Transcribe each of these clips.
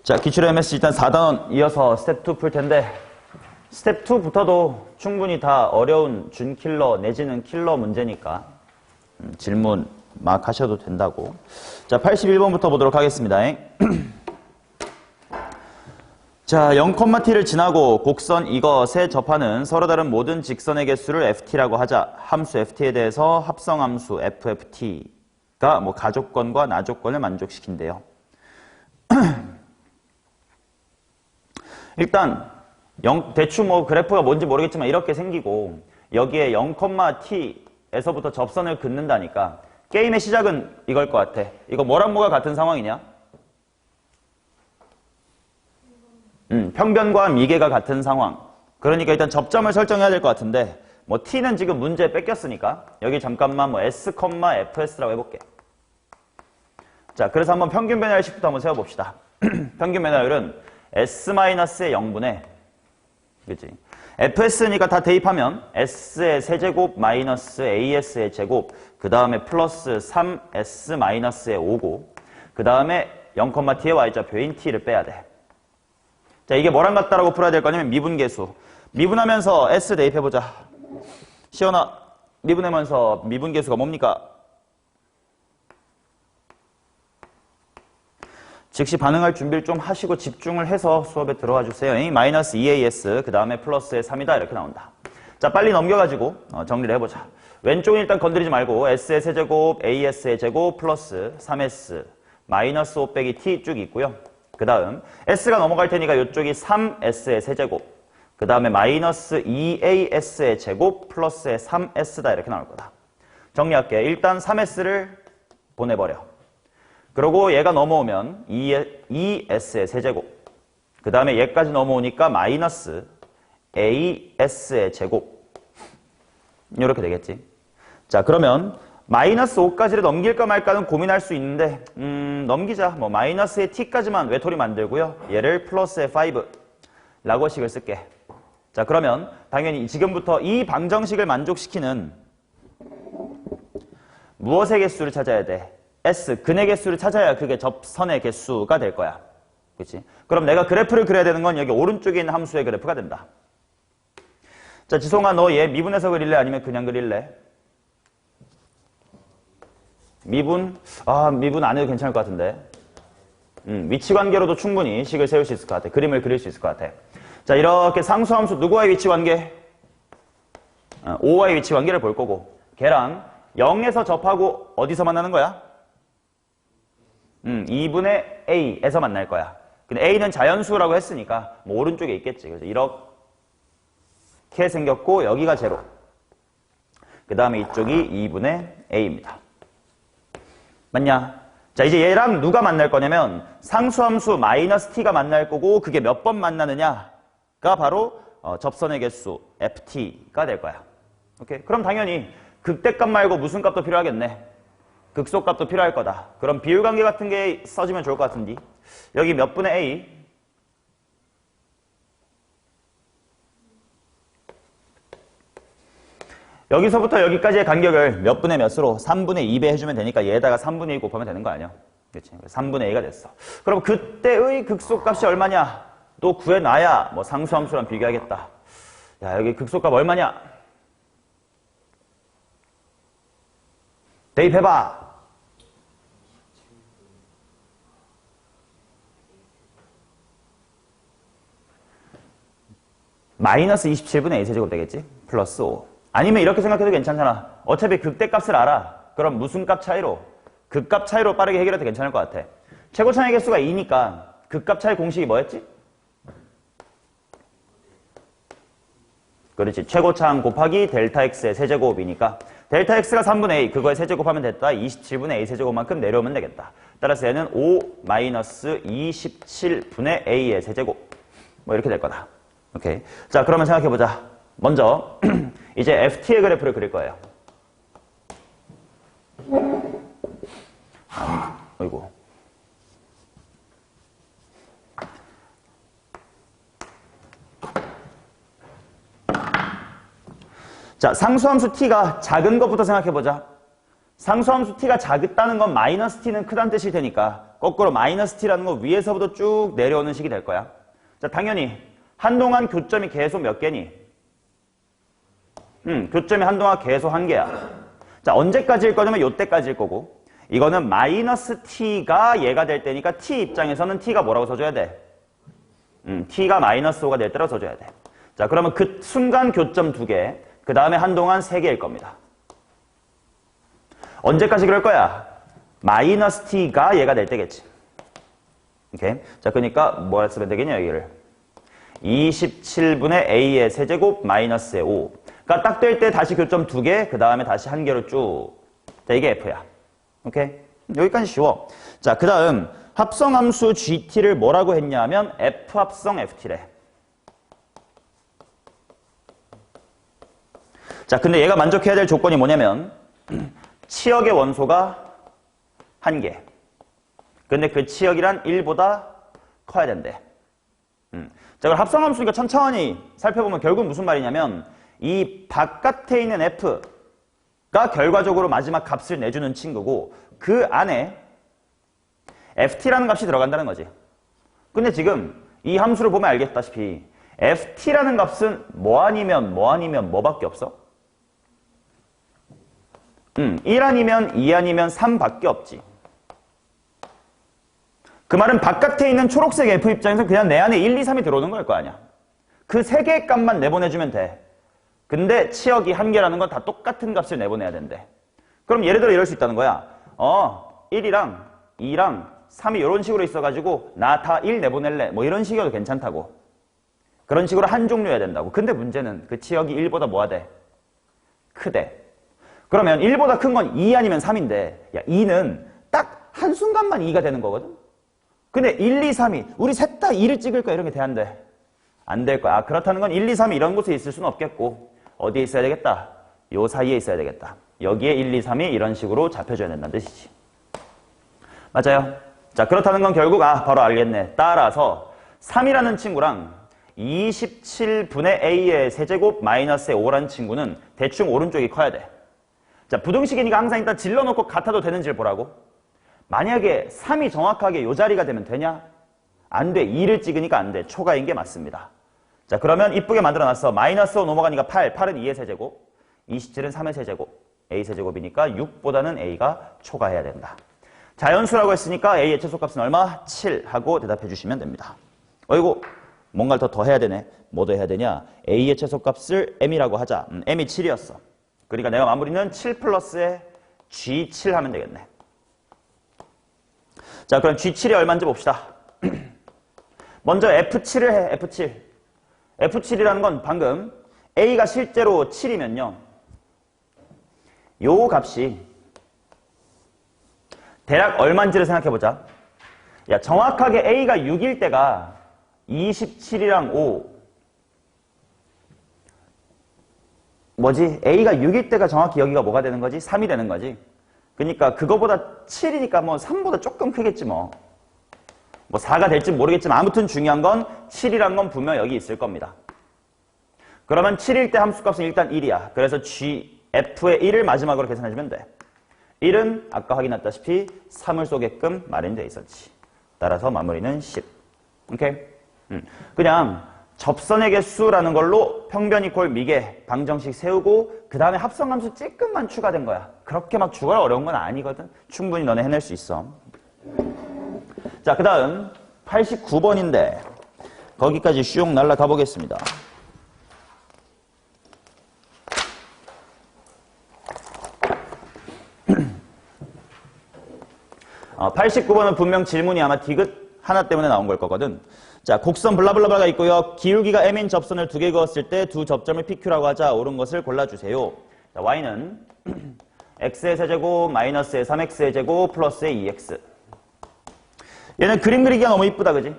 자, 기출 MS 일단 4단원 이어서 스텝 2 풀 텐데, 스텝 2부터도 충분히 다 어려운 준킬러 내지는 킬러 문제니까 질문 막 하셔도 된다고. 자, 81번부터 보도록 하겠습니다. 자, 0,t를 지나고 곡선 이것에 접하는 서로 다른 모든 직선의 개수를 ft라고 하자. 함수 ft에 대해서 합성함수 fft가 뭐 가조건과 나조건을 만족시킨대요. 일단 대충 뭐 그래프가 뭔지 모르겠지만 이렇게 생기고 여기에 0,t에서부터 접선을 긋는다니까 게임의 시작은 이걸 것 같아. 이거 뭐랑 뭐가 같은 상황이냐? 평변과 미계가 같은 상황. 그러니까 일단 접점을 설정해야 될 것 같은데 뭐 t는 지금 문제에 뺏겼으니까 여기 잠깐만 뭐 s, fs라고 해볼게. 자, 그래서 한번 평균 변화율식부터 한번 세워봅시다. 평균 변화율은 s-의 0분의 그치? fs니까 다 대입하면 s의 세제곱 마이너스 as의 제곱 그 다음에 플러스 3s 마이너스의 5고 그 다음에 0,t의 y좌표인 t를 빼야 돼. 자, 이게 뭐랑 같다라고 풀어야 될 거냐면 미분계수. 미분하면서 s 대입해보자. 시연아, 미분하면서 미분계수가 뭡니까? 즉시 반응할 준비를 좀 하시고 집중을 해서 수업에 들어와 주세요. 마이너스 2as 그 다음에 플러스의 3이다 이렇게 나온다. 자, 빨리 넘겨가지고 정리를 해보자. 왼쪽은 일단 건드리지 말고 s의 세제곱, as의 제곱 플러스 3s 마이너스 5 빼기 t 쭉 있고요. 그 다음 s가 넘어갈 테니까 이쪽이 3s의 세제곱 그 다음에 마이너스 2as의 제곱 플러스의 3s다 이렇게 나올 거다. 정리할게. 일단 3s를 보내버려. 그리고 얘가 넘어오면 2s의 세제곱 그 다음에 얘까지 넘어오니까 마이너스 as의 제곱 이렇게 되겠지. 자, 그러면 마이너스 5까지를 넘길까 말까는 고민할 수 있는데 넘기자. 뭐 마이너스의 t까지만 외톨이 만들고요. 얘를 플러스의 5 라고식을 쓸게. 자, 그러면 당연히 지금부터 이 방정식을 만족시키는 무엇의 개수를 찾아야 돼? S, 근의 개수를 찾아야 그게 접선의 개수가 될 거야. 그치? 그럼 내가 그래프를 그려야 되는 건 여기 오른쪽에 있는 함수의 그래프가 된다. 자, 지송아, 너 얘 미분해서 그릴래? 아니면 그냥 그릴래? 미분? 미분 안 해도 괜찮을 것 같은데. 위치관계로도 충분히 식을 세울 수 있을 것 같아. 그림을 그릴 수 있을 것 같아. 자, 이렇게 상수함수 누구와의 위치관계? 5와의 위치관계를 볼 거고 걔랑 0에서 접하고 어디서 만나는 거야? 2분의 a에서 만날 거야. 근데 a는 자연수라고 했으니까 뭐 오른쪽에 있겠지. 그래서 이렇게 생겼고 여기가 제로. 그 다음에 이쪽이 2분의 a입니다. 맞냐? 자, 이제 얘랑 누가 만날 거냐면 상수함수 마이너스 t가 만날 거고 그게 몇 번 만나느냐가 바로 접선의 개수 ft가 될 거야. 오케이? 그럼 당연히 극대값 말고 무슨 값도 필요하겠네. 극소값도 필요할 거다. 그럼 비율관계 같은 게 써지면 좋을 것 같은데 여기 몇 분의 a 여기서부터 여기까지의 간격을 몇 분의 몇으로 3분의 2배 해주면 되니까 얘에다가 3분의 1 곱하면 되는 거 아니야? 그렇지? 3분의 a가 됐어. 그럼 그때의 극소값이 얼마냐? 또 구해놔야 뭐 상수함수랑 비교하겠다. 야, 여기 극소값 얼마냐? 대입해봐. 마이너스 27분의 a 세제곱 되겠지? 플러스 5. 아니면 이렇게 생각해도 괜찮잖아. 어차피 극대값을 알아. 그럼 무슨 값 차이로? 극값 차이로 빠르게 해결해도 괜찮을 것 같아. 최고차의 개수가 2니까 극값 차이 공식이 뭐였지? 그렇지. 최고차항 곱하기 델타 x의 세제곱이니까 델타 x가 3분의 a, 그거에 세제곱하면 됐다. 27분의 a 세제곱만큼 내려오면 되겠다. 따라서 얘는 5 마이너스 27분의 a의 세제곱. 뭐 이렇게 될 거다. 오케이. 자, 그러면 생각해보자. 먼저 이제 ft의 그래프를 그릴 거예요. 어이구. 자, 상수함수 t가 작은 것부터 생각해보자. 상수함수 t가 작다는 건 마이너스 t는 크다는 뜻일 테니까 거꾸로 마이너스 t라는 거 위에서부터 쭉 내려오는 식이 될 거야. 자, 당연히 한동안 교점이 계속 몇 개니? 교점이 한동안 계속 한 개야. 자, 언제까지일 거냐면 요때까지일 거고, 이거는 마이너스 t가 얘가 될 때니까 t 입장에서는 t가 뭐라고 써줘야 돼? t가 마이너스 5가 될 때라고 써줘야 돼. 자, 그러면 그 순간 교점 2개, 그 다음에 한동안 3개일 겁니다. 언제까지 그럴 거야? 마이너스 t가 얘가 될 때겠지. 오케이? 자, 그러니까 뭐 쓰면 되겠냐, 여기를. 27분의 a의 세제곱 마이너스의 5. 그러니까 딱 될 때 다시 교점 2개, 그 다음에 다시 1개로 쭉. 자, 이게 f야. 오케이? 여기까지 쉬워. 자, 그 다음 합성함수 gt를 뭐라고 했냐면 f 합성 ft래. 자, 근데 얘가 만족해야 될 조건이 뭐냐면 치역의 원소가 1개. 근데 그 치역이란 1보다 커야 된대. 자, 그럼 합성함수니까 천천히 살펴보면 결국 무슨 말이냐면 이 바깥에 있는 f가 결과적으로 마지막 값을 내주는 친구고 그 안에 ft라는 값이 들어간다는 거지. 근데 지금 이 함수를 보면 알겠다시피 ft라는 값은 뭐 아니면 뭐밖에 없어? 1 아니면 2 아니면 3밖에 없지. 그 말은 바깥에 있는 초록색 f 입장에서 그냥 내 안에 1, 2, 3이 들어오는 걸 거 아니야. 그 세 개의 값만 내보내주면 돼. 근데 치역이 1개라는 건 다 똑같은 값을 내보내야 된대. 그럼 예를 들어 이럴 수 있다는 거야. 1이랑 2랑 3이 이런 식으로 있어가지고 나 다 1 내보낼래. 뭐 이런 식이어도 괜찮다고. 그런 식으로 한 종류여야 된다고. 근데 문제는 그 치역이 1보다 뭐가 돼? 크대. 그러면 1보다 큰 건 2 아니면 3인데 야 2는 딱 한순간만 2가 되는 거거든? 근데 1, 2, 3이 우리 셋 다 2를 찍을 거야 이런 게 돼 안 돼? 안 될 거야. 그렇다는 건 1, 2, 3이 이런 곳에 있을 수는 없겠고 어디에 있어야 되겠다? 요 사이에 있어야 되겠다. 여기에 1, 2, 3이 이런 식으로 잡혀줘야 된다는 뜻이지. 맞아요? 자, 그렇다는 건 결국 바로 알겠네. 따라서 3이라는 친구랑 27분의 a의 세제곱 마이너스의 5라는 친구는 대충 오른쪽이 커야 돼. 자, 부등식이니까 항상 일단 질러놓고 같아도 되는지를 보라고. 만약에 3이 정확하게 이 자리가 되면 되냐? 안 돼. 2를 찍으니까 안 돼. 초과인 게 맞습니다. 자, 그러면 이쁘게 만들어놨어. 마이너스 5 넘어가니까 8. 8은 2의 세제곱. 27은 3의 세제곱. a 세제곱이니까 6보다는 a가 초과해야 된다. 자연수라고 했으니까 a의 최소값은 얼마? 7 하고 대답해 주시면 됩니다. 어이구, 뭔가를 더 해야 되네. 뭐 더 해야 되냐? a의 최소값을 m이라고 하자. m이 7이었어. 그러니까 내가 마무리는 7 플러스에 G7 하면 되겠네. 자, 그럼 G7이 얼마인지 봅시다. 먼저 F7을 해, F7. F7이라는 건 방금 A가 실제로 7이면요. 요 값이 대략 얼마인지를 생각해보자. 야, 정확하게 A가 6일 때가 27이랑 5. 뭐지? A가 6일 때가 정확히 여기가 뭐가 되는 거지? 3이 되는 거지. 그러니까 그거보다 7이니까 뭐 3보다 조금 크겠지 뭐. 뭐 4가 될지 모르겠지만 아무튼 중요한 건 7이란 건 분명 여기 있을 겁니다. 그러면 7일 때 함수값은 일단 1이야. 그래서 F의 1을 마지막으로 계산해주면 돼. 1은 아까 확인했다시피 3을 쏘게끔 마련되어 있었지. 따라서 마무리는 10. 오케이? 그냥 접선의 개수라는 걸로 평변 이퀄 미개 방정식 세우고 그 다음에 합성함수 찔끔만 추가된 거야. 그렇게 막 추가가 어려운 건 아니거든. 충분히 너네 해낼 수 있어. 자, 그 다음 89번인데 거기까지 슉 날라가 보겠습니다. 89번은 분명 질문이 아마 디귿 하나 때문에 나온 걸 거거든. 자, 곡선 블라블라블라가 있고요. 기울기가 m인 접선을 두 개 그었을 때 두 접점을 PQ라고 하자. 옳은 것을 골라주세요. 자, y는 x의 세제곱 마이너스의 3x의 제곱 플러스의 2x. 얘는 그림 그리기가 너무 이쁘다, 그지?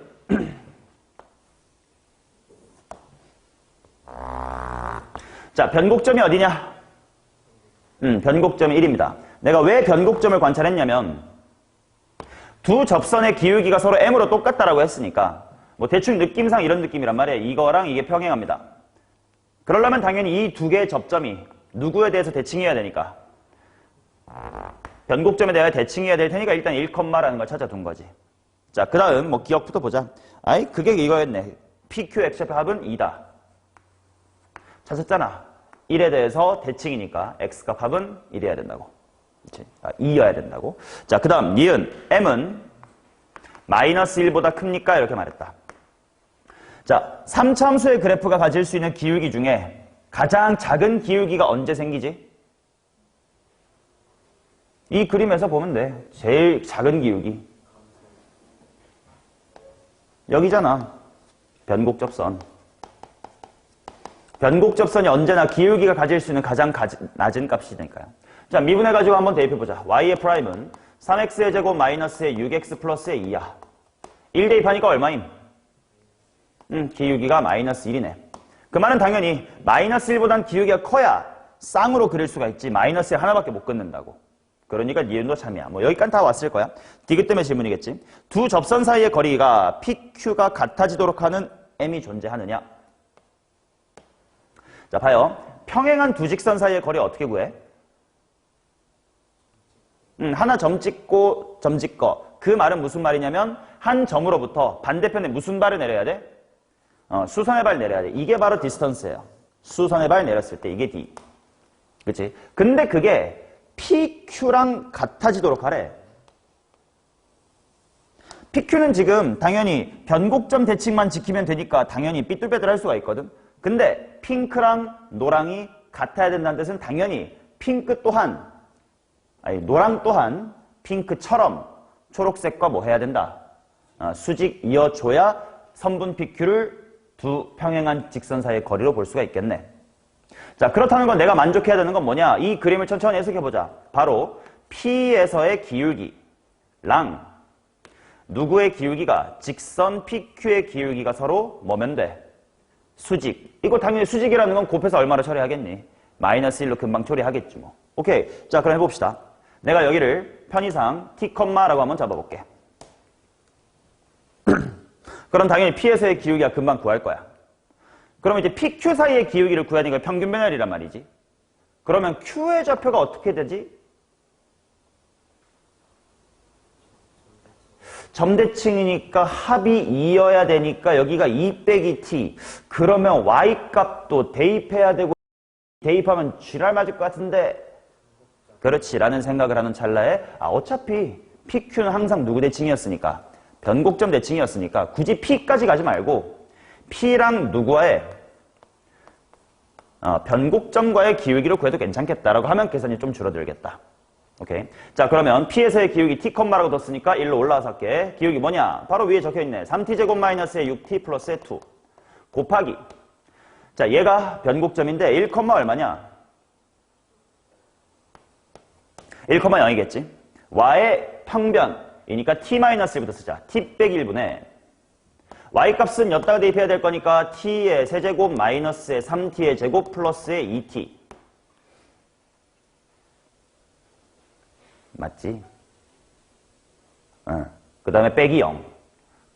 자, 변곡점이 어디냐? 변곡점이 1입니다. 내가 왜 변곡점을 관찰했냐면 두 접선의 기울기가 서로 m으로 똑같다라고 했으니까 뭐 대충 느낌상 이런 느낌이란 말이에요. 이거랑 이게 평행합니다. 그러려면 당연히 이 두 개의 접점이 누구에 대해서 대칭해야 되니까 변곡점에 대하여 대칭해야 될 테니까 일단 1컴마라는 걸 찾아둔 거지. 자, 그 다음 뭐 기억부터 보자. 아이, 그게 이거였네. PQX의 합은 2다. 찾았잖아. 1에 대해서 대칭이니까 X값 합은 1이어야 된다고. 그치? 2여야 된다고. 자, 그 다음 니은 M은 마이너스 1보다 큽니까? 이렇게 말했다. 자, 3차 함수의 그래프가 가질 수 있는 기울기 중에 가장 작은 기울기가 언제 생기지? 이 그림에서 보면 돼. 제일 작은 기울기. 여기잖아. 변곡접선. 변곡접선이 언제나 기울기가 가질 수 있는 가장 낮은 값이니까요. 자, 미분해가지고 한번 대입해보자. y의 프라임은 3x의 제곱 마이너스의 6x 플러스의 2야. 1 대입하니까 얼마임? 기울기가 마이너스 1이네. 그 말은 당연히 마이너스 1보단 기울기가 커야 쌍으로 그릴 수가 있지. 마이너스에 하나밖에 못 끊는다고. 그러니까 니은도 참이야. 뭐 여기까지 다 왔을 거야. 디귿 때문에 질문이겠지. 두 접선 사이의 거리가 PQ가 같아지도록 하는 M이 존재하느냐. 자, 봐요. 평행한 두 직선 사이의 거리 어떻게 구해? 하나 점 찍고 점 찍고. 그 말은 무슨 말이냐면 한 점으로부터 반대편에 무슨 발을 내려야 돼? 수선의 발 내려야 돼. 이게 바로 디스턴스예요. 수선의 발 내렸을 때 이게 D. 그치? 근데 그게 PQ랑 같아지도록 하래. PQ는 지금 당연히 변곡점 대칭만 지키면 되니까 당연히 삐뚤빼뚤 할 수가 있거든. 근데 핑크랑 노랑이 같아야 된다는 뜻은 당연히 핑크 또한, 아니 노랑 또한 핑크처럼 초록색과 뭐 해야 된다. 수직 이어줘야 선분 PQ를 두 평행한 직선 사이의 거리로 볼 수가 있겠네. 자, 그렇다는 건 내가 만족해야 되는 건 뭐냐? 이 그림을 천천히 해석해보자. 바로 P에서의 기울기랑 누구의 기울기가 직선 PQ의 기울기가 서로 뭐면 돼? 수직. 이거 당연히 수직이라는 건 곱해서 얼마로 처리하겠니? 마이너스 1로 금방 처리하겠지 뭐. 오케이. 자, 그럼 해봅시다. 내가 여기를 편의상 T, 라고 한번 잡아볼게. 그럼 당연히 P에서의 기울기가 금방 구할 거야. 그러면 이제 PQ 사이의 기울기를 구해야 되니까 평균 변열이란 말이지. 그러면 Q의 좌표가 어떻게 되지? 점대칭이니까 합이 2여야 되니까 여기가 2 빼기 T. 그러면 Y값도 대입해야 되고 대입하면 쥐랄 맞을 것 같은데 그렇지 라는 생각을 하는 찰나에 어차피 PQ는 항상 누구 대칭이었으니까 변곡점 대칭이었으니까 굳이 P까지 가지 말고 P랑 누구와의 변곡점과의 기울기로 구해도 괜찮겠다라고 하면 계산이 좀 줄어들겠다. 오케이. 자, 그러면 P에서의 기울기 T, 라고 뒀으니까 1로 올라와서 할게. 기울기 뭐냐? 바로 위에 적혀있네. 3T제곱 마이너스의 6T 플러스의 2 곱하기. 자, 얘가 변곡점인데 1, 얼마냐? 1,0이겠지. Y의 평변이니까 T-1부터 쓰자. T 빼기 1분의 Y값은 여기다가 대입해야 될 거니까 T의 세제곱 마이너스의 3T의 제곱 플러스의 2T. 맞지? 그 다음에 빼기 0.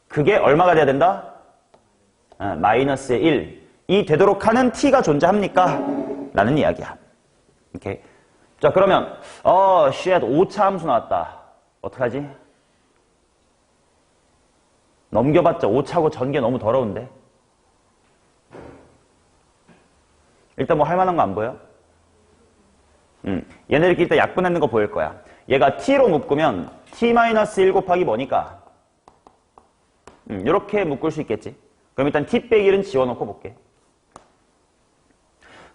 그게 얼마가 돼야 된다? 마이너스의 1. 이 되도록 하는 T가 존재합니까? 라는 이야기야. 오케이. 자, 그러면, 쉣, 5차 함수 나왔다. 어떡하지? 넘겨봤자 5차고 전개 너무 더러운데? 일단 뭐 할 만한 거 안 보여? 얘네들끼리 일단 약분하는 거 보일 거야. 얘가 T로 묶으면 T-1 곱하기 뭐니까? 이렇게 묶을 수 있겠지. 그럼 일단 T 빼기 1은 지워놓고 볼게.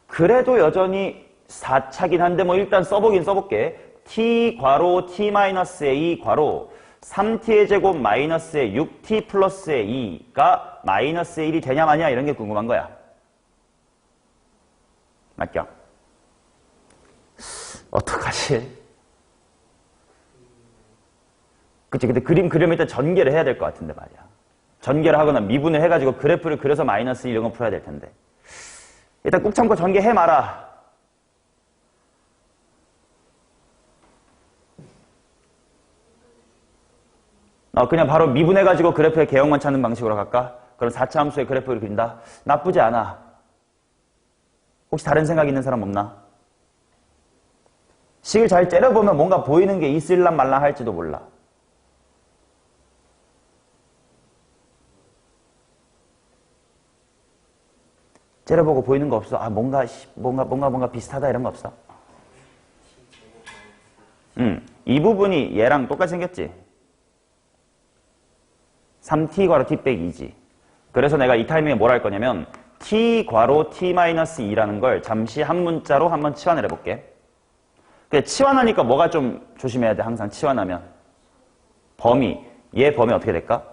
그래도 여전히 4차긴 한데 뭐 일단 써보긴 써볼게. T 괄호 T-A 괄호 3T의 제곱 마이너스의 6T 플러스의 2가 마이너스의 1이 되냐 마냐 이런 게 궁금한 거야. 맞죠? 어떡하지? 그치, 근데 그림 그리면 일단 전개를 해야 될 것 같은데 말이야. 전개를 하거나 미분을 해가지고 그래프를 그려서 마이너스 이런 거 풀어야 될 텐데. 일단 꾹 참고 전개해 마라. 그냥 바로 미분해가지고 그래프의 개형만 찾는 방식으로 갈까? 그럼 4차 함수의 그래프를 그린다? 나쁘지 않아. 혹시 다른 생각 있는 사람 없나? 식을 잘 째려보면 뭔가 보이는 게 있을란 말란 할지도 몰라. 째려보고 보이는 거 없어? 아, 뭔가 비슷하다 이런 거 없어? 이 부분이 얘랑 똑같이 생겼지? 3t 괄호 t 빼기 2지. 그래서 내가 이 타이밍에 뭘 할 거냐면 t 괄호 t-2라는 걸 잠시 한 문자로 한번 치환을 해볼게. 근데 치환하니까 뭐가 좀 조심해야 돼? 항상 치환하면 범위, 얘 범위 어떻게 될까?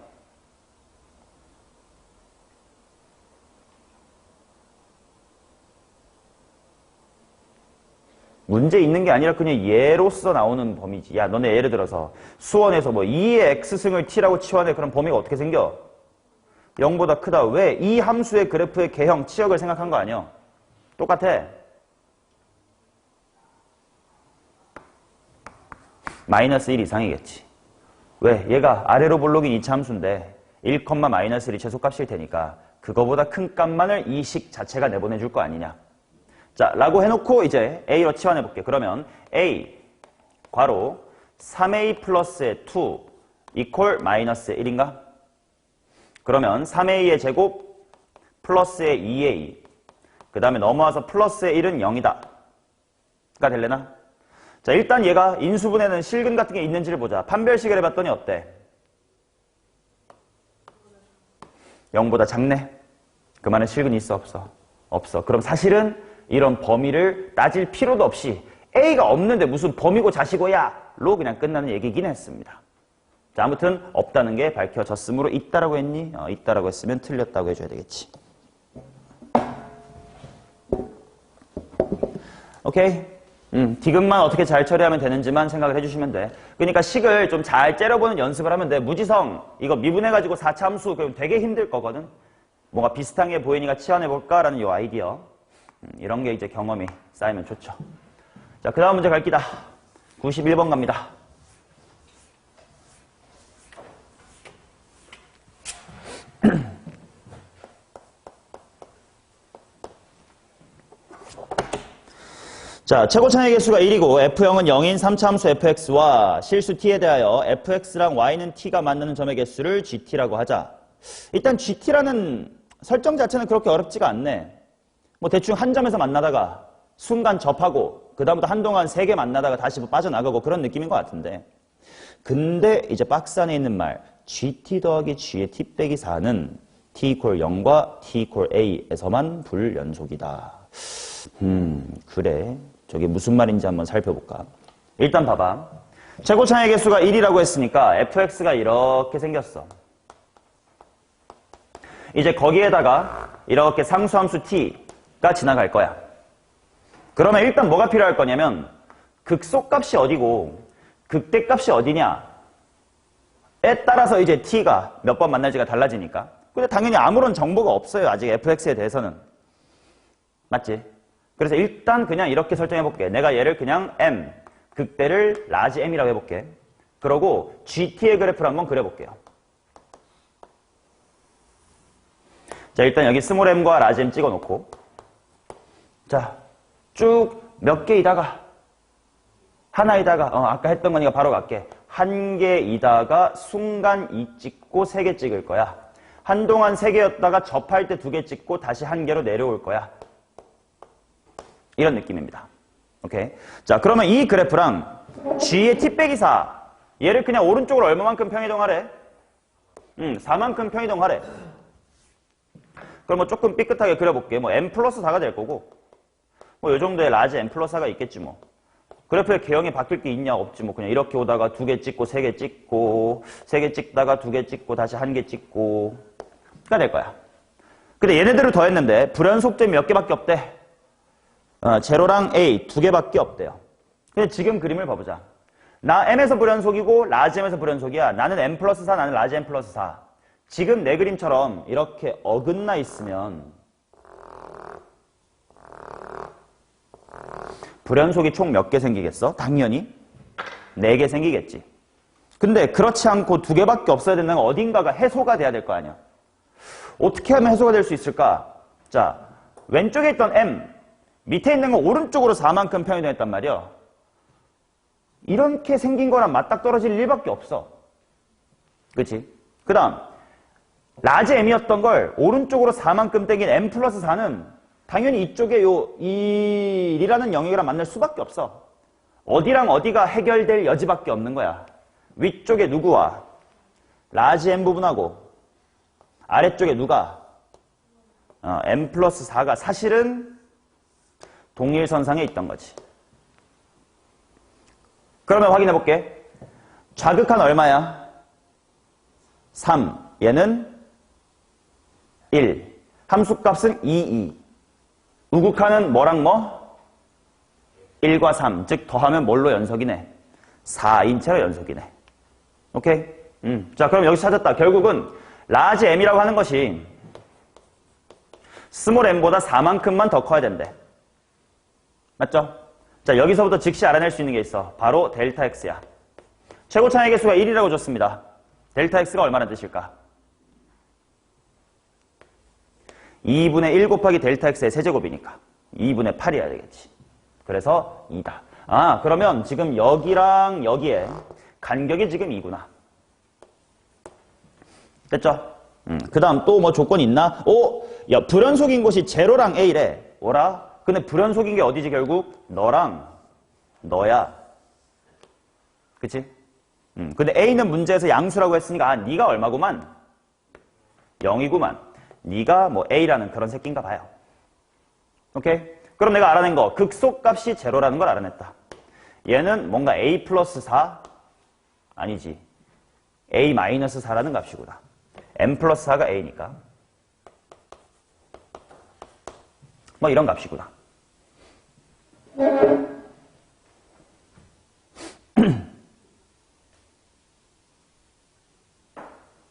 문제 있는 게 아니라 그냥 얘로서 나오는 범위지. 야, 너네 예를 들어서 수원에서 뭐 2의 x승을 t라고 치환해. 그럼 범위가 어떻게 생겨? 0보다 크다. 왜? 이 함수의 그래프의 개형, 치역을 생각한 거 아니야? 똑같아. 마이너스 1 이상이겠지. 왜? 얘가 아래로 볼록인 이차 함수인데 1, 마이너스 1이 최소값일 테니까 그거보다 큰 값만을 이 식 자체가 내보내줄 거 아니냐. 자, 라고 해놓고 이제 A로 치환해볼게. 그러면 A, 괄호, 3A 플러스의 2 이퀄 마이너스의 1인가? 그러면 3A의 제곱 플러스의 2A 그 다음에 넘어와서 플러스의 1은 0이다. 가 될래나? 자, 일단 얘가 인수분해는 실근 같은 게 있는지를 보자. 판별식을 해봤더니 어때? 0보다 작네? 그 말은 실근이 있어 없어? 없어. 그럼 사실은 이런 범위를 따질 필요도 없이 A가 없는데 무슨 범위고 자시고야 로 그냥 끝나는 얘기긴 했습니다. 자, 아무튼 없다는 게 밝혀졌으므로 있다라고 했니? 있다라고 했으면 틀렸다고 해줘야 되겠지. 오케이? 디귿만 어떻게 잘 처리하면 되는지만 생각을 해주시면 돼. 그러니까 식을 좀 잘 째려보는 연습을 하면 돼. 무지성 이거 미분해가지고 4차 함수 그럼 되게 힘들 거거든. 뭔가 비슷한 게 보이니까 치환해볼까라는 이 아이디어. 이런 게 이제 경험이 쌓이면 좋죠. 자, 그 다음 문제 갈 기다. 91번 갑니다. 자, 최고차의 개수가 1이고 F형은 0인 3차 함수 fx와 실수 t에 대하여 fx랑 y는 t가 만나는 점의 개수를 gt라고 하자. 일단 gt라는 설정 자체는 그렇게 어렵지가 않네. 뭐 대충 한 점에서 만나다가 순간 접하고 그 다음부터 한동안 3개 만나다가 다시 뭐 빠져나가고 그런 느낌인 것 같은데, 근데 이제 박스 안에 있는 말 gt 더하기 g의 t 빼기 4는 t 이퀄 0과 t 이퀄 a에서만 불연속이다. 그래. 저게 무슨 말인지 한번 살펴볼까. 일단 봐봐. 최고차의 개수가 1이라고 했으니까 fx가 이렇게 생겼어. 이제 거기에다가 이렇게 상수함수 t가 지나갈 거야. 그러면 일단 뭐가 필요할 거냐면 극소값이 어디고 극대값이 어디냐에 따라서 이제 t가 몇 번 만날지가 달라지니까. 근데 당연히 아무런 정보가 없어요. 아직 fx에 대해서는. 맞지? 그래서 일단 그냥 이렇게 설정해볼게. 내가 얘를 그냥 m, 극대를 라지 m이라고 해볼게. 그러고 gt의 그래프를 한번 그려볼게요. 자, 일단 여기 스몰 m과 라지 m 찍어놓고, 자, 쭉 몇 개이다가 하나이다가 아까 했던 거니까 바로 갈게. 한 개이다가 순간 2 찍고 3개 찍을 거야. 한동안 3개였다가 접할 때 2개 찍고 다시 1개로 내려올 거야. 이런 느낌입니다. 오케이. 자, 그러면 이 그래프랑 g의 t 빼기 4 얘를 그냥 오른쪽으로 얼마만큼 평이동하래? 4만큼 평이동하래. 그럼 뭐 조금 삐끗하게 그려볼게. 뭐 m 플러스 4가 될 거고 뭐 요 정도의 라지 m 플러스 4가 있겠지 뭐. 그래프의 개형이 바뀔 게 있냐? 없지 뭐. 그냥 이렇게 오다가 2개 찍고 3개 찍고 3개 찍다가 2개 찍고 다시 1개 찍고 가 될 거야. 근데 얘네들을 더했는데 불연속점이 몇 개밖에 없대. 제로랑 A 2개밖에 없대요. 근데 지금 그림을 봐보자. 나 m에서 불연속이고 라지 m에서 불연속이야. 나는 m 플러스 4, 나는 라지 m 플러스 4. 지금 내 그림처럼 이렇게 어긋나 있으면 불연속이 총 몇 개 생기겠어? 당연히 4개 생기겠지. 근데 그렇지 않고 2개밖에 없어야 된다는 건 어딘가가 해소가 돼야 될 거 아니야. 어떻게 하면 해소가 될 수 있을까? 자, 왼쪽에 있던 m 밑에 있는 건 오른쪽으로 4만큼 평이동했단 말이야. 이렇게 생긴 거랑 맞닥떨어질 일밖에 없어. 그치? 그 다음 라지 m이었던 걸 오른쪽으로 4만큼 땡긴 m 플러스 4는 당연히 이쪽에 요 1이라는 영역이랑 만날 수밖에 없어. 어디랑 어디가 해결될 여지밖에 없는 거야. 위쪽에 누구와 라지 m 부분하고 아래쪽에 누가 m 플러스 4가 사실은 동일선상에 있던 거지. 그러면 확인해 볼게. 좌극한 얼마야? 3. 얘는 1. 함수값은 2, 2. 우극한은 뭐랑 뭐? 1과 3. 즉 더하면 뭘로 연속이네? 4인 채로 연속이네. 오케이? 자, 그럼 여기서 찾았다. 결국은 라지 m이라고 하는 것이 스몰 m보다 4만큼만 더 커야 된대. 맞죠? 자, 여기서부터 즉시 알아낼 수 있는 게 있어. 바로 델타 x야. 최고 차의 개수가 1이라고 줬습니다. 델타 x가 얼마나 뜻일까? 2분의 1 곱하기 델타 x의 세제곱이니까 2분의 8이어야 되겠지. 그래서 2다. 아, 그러면 지금 여기랑 여기에 간격이 지금 2구나. 됐죠? 그 다음 또 뭐 조건 있나? 오! 야, 불연속인 곳이 제로랑 A래. 뭐라? 근데 불연속인 게 어디지 결국? 너랑 너야. 그치? 근데 A는 문제에서 양수라고 했으니까 아, 네가 얼마구만? 0이구만. 네가 뭐 A라는 그런 새끼인가 봐요. 오케이? 그럼 내가 알아낸 거 극소값이 제로라는 걸 알아냈다. 얘는 뭔가 A 플러스 4? 아니지. A 마이너스 4라는 값이구나. M 플러스 4가 A니까. 뭐 이런 값이구나.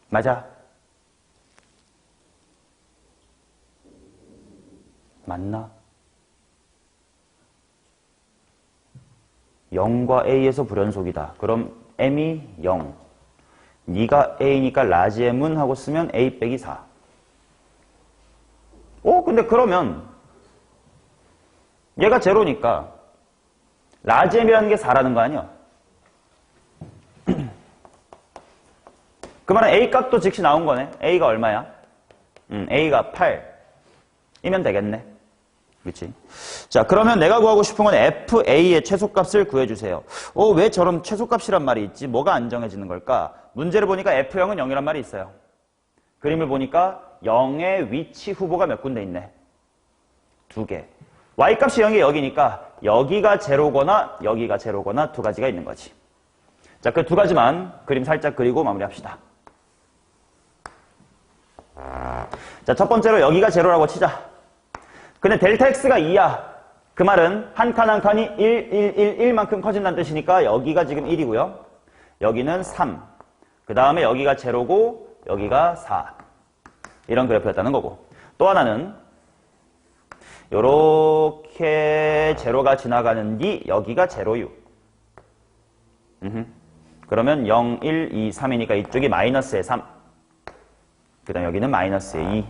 맞아. 맞나? 0과 A에서 불연속이다. 그럼 M이 0. 네가 A니까 라지 M은 하고 쓰면 A 빼기 4. 근데 그러면 얘가 제로니까 라지 M이라는 게 4라는 거 아니야? 그 말은 A 값도 즉시 나온 거네. A가 얼마야? A가 8이면 되겠네. 그렇지? 자, 그러면 내가 구하고 싶은 건 FA의 최소값을 구해주세요. 왜 저런 최소값이란 말이 있지? 뭐가 안 정해지는 걸까? 문제를 보니까 F0은 0이란 말이 있어요. 그림을 보니까 0의 위치 후보가 몇 군데 있네. 2개. Y값이 0이 여기니까 여기가 제로거나 여기가 제로거나 두 가지가 있는 거지. 자, 그 두 가지만 그림 살짝 그리고 마무리합시다. 자, 첫 번째로 여기가 제로라고 치자. 근데 델타 x가 2야. 그 말은 한 칸 한 칸이 1, 1, 1, 1만큼 커진다는 뜻이니까 여기가 지금 1이고요. 여기는 3. 그 다음에 여기가 제로고 여기가 4. 이런 그래프였다는 거고. 또 하나는 요렇게 제로가 지나가는 뒤 여기가 제로유. 그러면 0, 1, 2, 3이니까 이쪽이 마이너스의 3. 그 다음 여기는 마이너스의 2.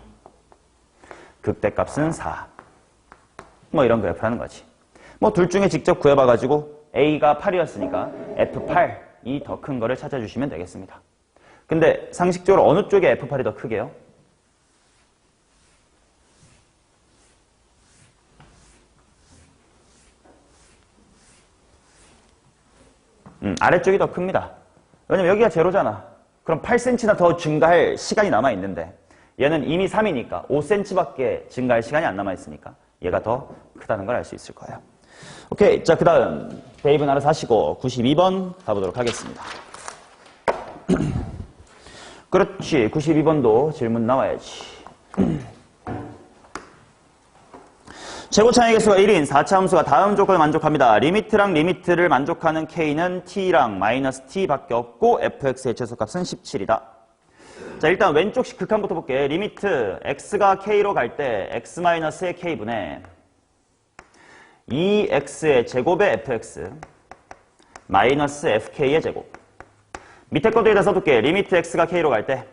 극대값은 4. 뭐 이런 그래프라는 거지. 뭐 둘 중에 직접 구해봐가지고 A가 8이었으니까 F8이 더 큰 거를 찾아주시면 되겠습니다. 근데 상식적으로 어느 쪽에 F8이 더 크게요? 아래쪽이 더 큽니다. 왜냐면 여기가 제로잖아. 그럼 8cm나 더 증가할 시간이 남아있는데 얘는 이미 3이니까 5cm밖에 증가할 시간이 안 남아있으니까 얘가 더 크다는 걸 알 수 있을 거예요. 오케이. 자, 그 다음 대입은 알아서 하시고 92번 가보도록 하겠습니다. 그렇지. 92번도 질문 나와야지. 최고차의 개수가 1인 4차 함수가 다음 조건을 만족합니다. 리미트랑 리미트를 만족하는 k는 t랑 마이너스 t밖에 없고 fx의 최소값은 17이다. 자, 일단 왼쪽 극한부터 볼게. 리미트 x가 k로 갈 때 x-의 k분의 2x의 제곱의 fx 마이너스 fk의 제곱. 밑에 것도 여기다 써둘게. 리미트 x가 k로 갈 때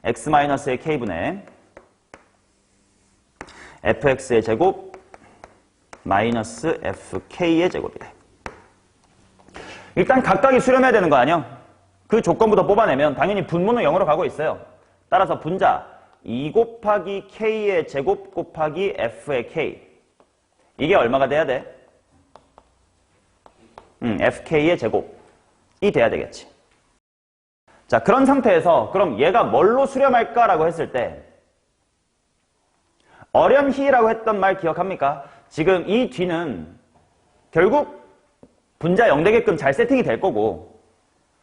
x-의 k분의 fx의 제곱 마이너스 fk의 제곱이래. 일단 각각이 수렴해야 되는 거 아니야? 그 조건부터 뽑아내면 당연히 분모는 0으로 가고 있어요. 따라서 분자 2 곱하기 k의 제곱 곱하기 f의 k. 이게 얼마가 돼야 돼? fk의 제곱이 돼야 되겠지. 자, 그런 상태에서 그럼 얘가 뭘로 수렴할까라고 했을 때 어련히라고 했던 말 기억합니까? 지금 이 뒤는 결국 분자 0 되게끔 잘 세팅이 될 거고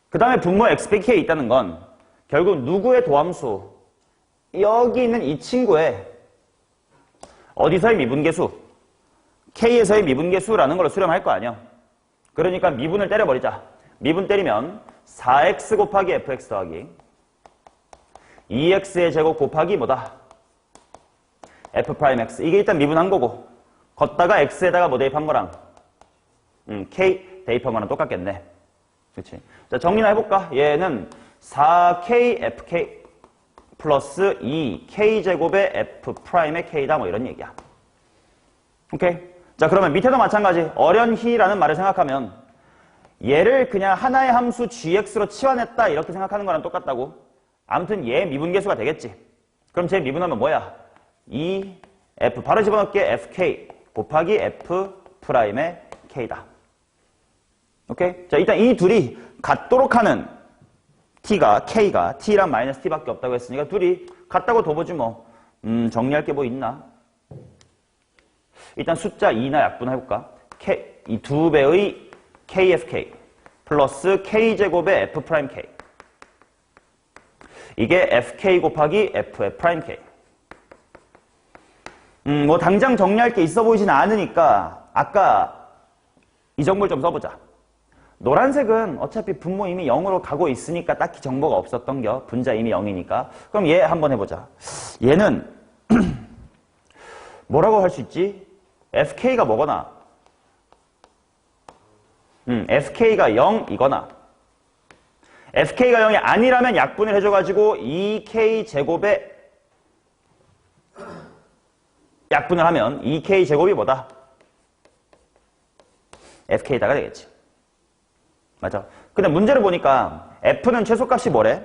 그 다음에 분모 xk에 있다는 건 결국 누구의 도함수? 여기 있는 이 친구의 어디서의 미분계수? k에서의 미분계수라는 걸로 수렴할 거 아니야. 그러니까 미분을 때려버리자. 미분 때리면 4x 곱하기 fx 더하기 2x의 제곱 곱하기 뭐다? f'x. 이게 일단 미분한 거고 걷다가 x에다가 뭐 대입한 거랑 k 대입한 거랑 똑같겠네. 그렇지? 자, 정리나 해볼까? 얘는 4k fk 플러스 2k 제곱의 f'의 k다 뭐 이런 얘기야. 오케이? 자, 그러면 밑에도 마찬가지. 어련히라는 말을 생각하면 얘를 그냥 하나의 함수 gx로 치환했다 이렇게 생각하는 거랑 똑같다고. 아무튼 얘 미분계수가 되겠지. 그럼 쟤 미분하면 뭐야? 2f 바로 집어넣을게. fk 곱하기 f'의 k다. 오케이? 자, 일단 이 둘이 같도록 하는 t가 t랑 마이너스 t밖에 없다고 했으니까 둘이 같다고 둬보지 뭐. 정리할 게 뭐 있나? 일단 숫자 2나 약분해볼까? 이 두 배의 kfk 플러스 k제곱의 f'k. 이게 fk 곱하기 f'k. 뭐 당장 정리할 게 있어 보이진 않으니까 아까 이 정보를 좀 써보자. 노란색은 어차피 분모 이미 0으로 가고 있으니까 딱히 정보가 없었던 겨. 분자 이미 0이니까. 그럼 얘 한번 해보자. 얘는 뭐라고 할 수 있지? fk가 뭐거나 fk가 0이거나 fk가 0이 아니라면 약분을 해줘가지고 2k 제곱에 약분을 하면 2k 제곱이 뭐다? fk다가 되겠지. 맞아. 근데 문제를 보니까 f는 최소값이 뭐래?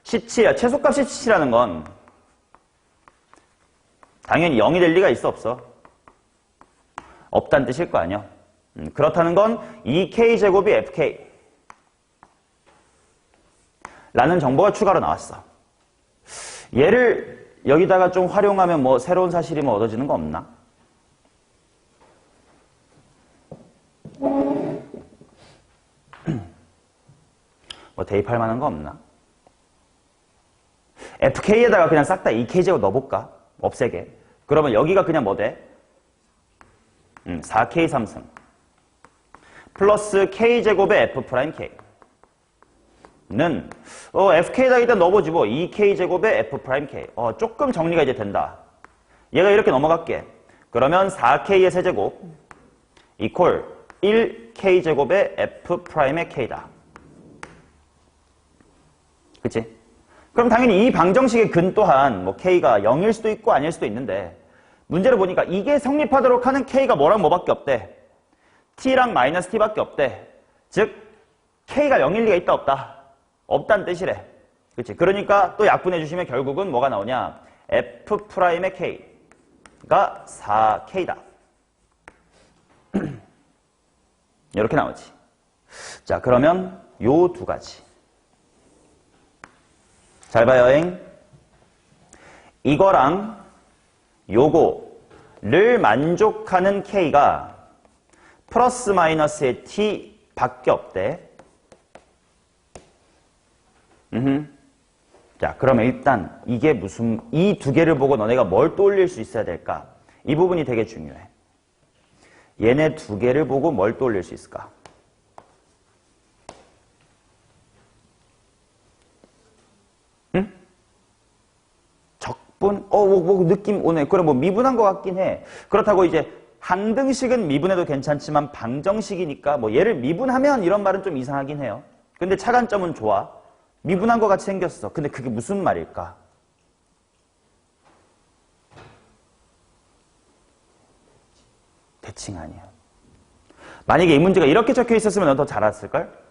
C7야. 최소값이 C7라는 건 당연히 0이 될 리가 있어 없어? 없다는 뜻일 거 아니야. 그렇다는 건 2k 제곱이 fk 라는 정보가 추가로 나왔어. 얘를 여기다가 좀 활용하면 뭐 새로운 사실이 뭐 얻어지는 거 없나? 뭐 대입할 만한 거 없나? fk에다가 그냥 싹 다 2k제곱 넣어볼까? 없애게. 그러면 여기가 그냥 뭐 돼? 4k 3승 플러스 k제곱의 f'k 는 fk에다가 일단 넣어보지 뭐. 2k제곱의 f'k. 조금 정리가 이제 된다. 얘가 이렇게 넘어갈게. 그러면 4k의 세제곱 이퀄 1k제곱의 f'의 k다. 그치? 그럼 당연히 이 방정식의 근 또한 뭐 k가 0일 수도 있고 아닐 수도 있는데 문제를 보니까 이게 성립하도록 하는 k가 뭐랑 뭐밖에 없대? t랑 마이너스 t밖에 없대. 즉 k가 0일 리가 있다 없다? 없다는 뜻이래. 그치? 그러니까 또 약분해 주시면 결국은 뭐가 나오냐? f'의 k가 4k다. 이렇게 나오지. 자, 그러면 요 두 가지. 잘 봐요. 이거랑 요거를 만족하는 k가 플러스 마이너스의 t 밖에 없대. 자, 그러면 일단 이게 무슨, 이 두 개를 보고 너네가 뭘 떠올릴 수 있어야 될까? 이 부분이 되게 중요해. 얘네 두 개를 보고 뭘 떠올릴 수 있을까? 적분? 뭐 느낌 오네. 그래, 뭐 미분한 것 같긴 해. 그렇다고 이제 항등식은 미분해도 괜찮지만 방정식이니까 뭐 얘를 미분하면 이런 말은 좀 이상하긴 해요. 근데 차관점은 좋아. 미분한 것 같이 생겼어. 근데 그게 무슨 말일까? 대칭 아니야. 만약에 이 문제가 이렇게 적혀 있었으면 넌 더 잘 알았을걸?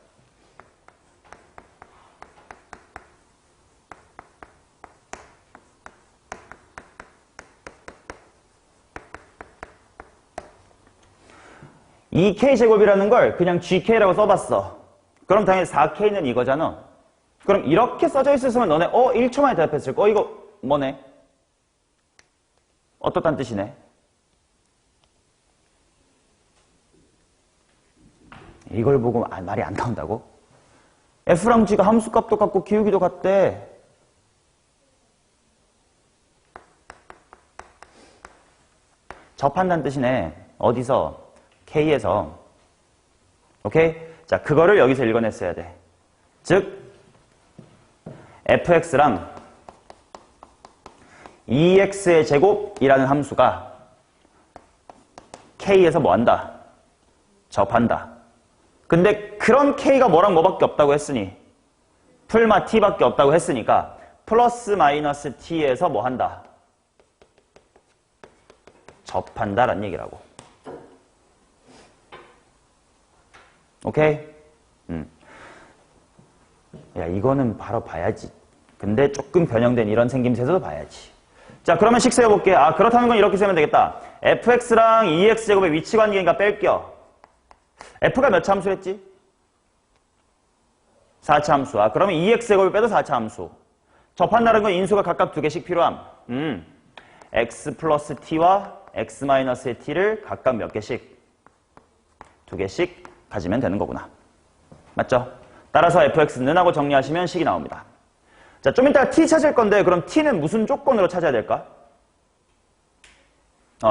이 K제곱이라는 걸 그냥 GK라고 써봤어. 그럼 당연히 4K는 이거잖아. 그럼 이렇게 써져 있었으면 너네 1초 만에 대답했을 거. 이거 뭐네? 어떻단 뜻이네? 이걸 보고 말이 안 나온다고? F랑 G가 함수값도 같고 기울기도 같대. 접한다는 뜻이네. 어디서? K에서. 오케이? 자, 그거를 여기서 읽어냈어야 돼. 즉 fx랑 2x의 제곱이라는 함수가 K에서 뭐한다? 접한다. 근데 그런 K가 뭐랑 뭐밖에 없다고 했으니 풀마 T밖에 없다고 했으니까 플러스 마이너스 T에서 뭐한다? 접한다라는 얘기라고. 오케이? 야, 이거는 바로 봐야지. 근데 조금 변형된 이런 생김새도 봐야지. 자, 그러면 식 세워볼게. 아, 그렇다는 건 이렇게 세우면 되겠다. fx랑 2x제곱의 위치 관계니까 뺄게요. f가 몇 차 함수랬지? 4차 함수. 아, 그러면 2x제곱을 빼도 4차 함수. 접한다는 건 인수가 각각 2개씩 필요함. x 플러스 t와 x 마이너스의 t를 각각 몇 개씩? 2개씩 가지면 되는 거구나. 맞죠? 따라서 fx는 하고 정리하시면 식이 나옵니다. 자, 좀 이따가 t 찾을 건데 그럼 t는 무슨 조건으로 찾아야 될까?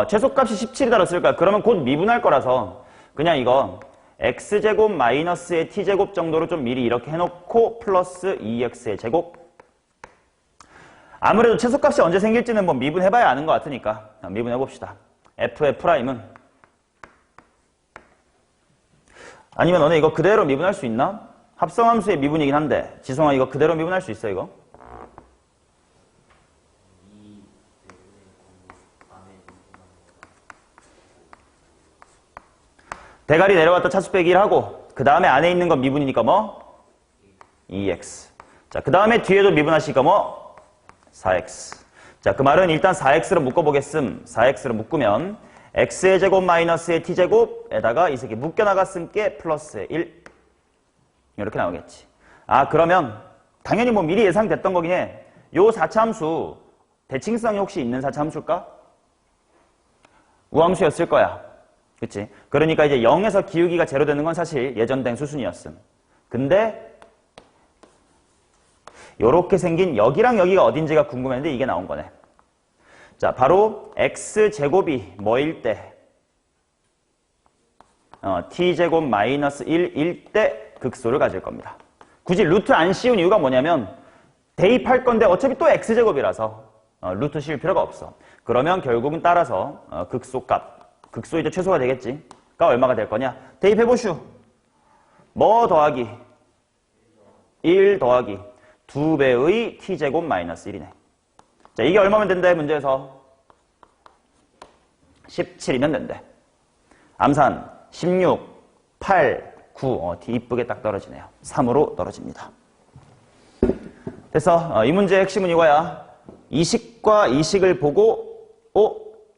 최소값이 17이다로 쓸까? 그러면 곧 미분할 거라서 그냥 이거 x제곱 마이너스의 t제곱 정도로 좀 미리 이렇게 해놓고 플러스 2x의 제곱. 아무래도 최소값이 언제 생길지는 뭐 미분해봐야 아는 것 같으니까 미분해봅시다. f의 프라임은 아니면 너네 이거 그대로 미분할 수 있나? 합성함수의 미분이긴 한데 지성아 이거 그대로 미분할 수 있어 이거? 대가리 내려왔다 차수 빼기를 하고 그 다음에 안에 있는 건 미분이니까 뭐? 2x. 자, 그 다음에 뒤에도 미분하시니까 뭐? 4x. 자, 그 말은 일단 4x로 묶어보겠음. 4x로 묶으면 x의 제곱 마이너스의 t제곱에다가 이 새끼 묶여나갔음 게 플러스 1. 이렇게 나오겠지. 아, 그러면 당연히 뭐 미리 예상됐던 거긴 해. 요 4차 함수 대칭성이 혹시 있는 4차 함수일까? 우함수였을 거야. 그치? 그러니까 이제 0에서 기울기가 제로 되는 건 사실 예전된 수순이었음. 근데 요렇게 생긴 여기랑 여기가 어딘지가 궁금했는데 이게 나온 거네. 자, 바로 x제곱이 뭐일 때? t제곱 마이너스 1일 때 극소를 가질 겁니다. 굳이 루트 안 씌운 이유가 뭐냐면 대입할 건데 어차피 또 x제곱이라서 루트 씌울 필요가 없어. 그러면 결국은 따라서 극소값, 극소 이제 최소가 되겠지. 가 얼마가 될 거냐? 대입해보슈. 뭐 더하기? 1 더하기 2배의 t제곱 마이너스 1이네. 자, 이게 얼마면 된대, 문제에서? 17이면 된대. 암산 16, 8, 9. 이쁘게 딱 떨어지네요. 3으로 떨어집니다. 됐어. 이 문제의 핵심은 이거야. 이 식과 이 식을 보고